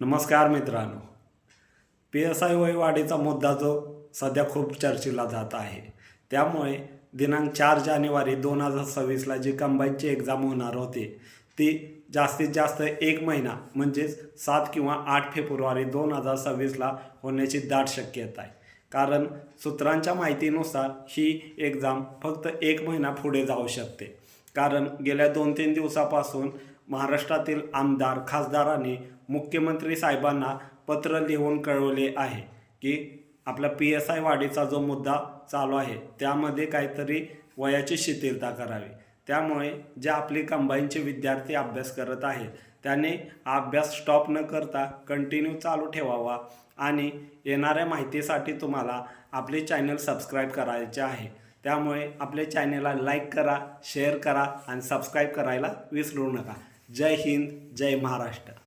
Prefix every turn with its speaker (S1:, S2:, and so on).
S1: नमस्कार मित्रांनो. PSI वयवाढीचा मुद्दा जो सध्या खूप चर्चेला जात आहे, त्यामुळे दिनांक 4 जानेवारी 2026ला जी कंबाईनची एक्झाम होणार होती ती जास्तीत जास्त 1 महिना म्हणजेच 7 किंवा 8 फेब्रुवारी 2026ला होण्याची दाट शक्यता आहे. कारण सूत्रांच्या माहितीनुसार ही एक्झाम फक्त 1 महिना पुढे जाऊ शकते. कारण गेल्या 2-3 दिवसापासून महाराष्ट्रातील आमदार खासदारांनी मुख्यमंत्री साहेबांना पत्र लिहून कळवले आहे की आपला PSI वाढीचा जो मुद्दा चालू आहे त्यामध्ये काहीतरी वयाची शिथिलता करावी. त्यामुळे जे आपले कंबाईनचे विद्यार्थी अभ्यास करत आहेत त्याने अभ्यास स्टॉप न करता कंटिन्यू चालू ठेवावा आणि येणाऱ्या माहितीसाठी तुम्हाला आपले चॅनल सबस्क्राईब करायचे आहे. त्यामुळे आपल्या चॅनलला लाईक करा, शेअर करा आणि सबस्क्राईब करायला विसरू नका. जय हिंद, जय महाराष्ट्र.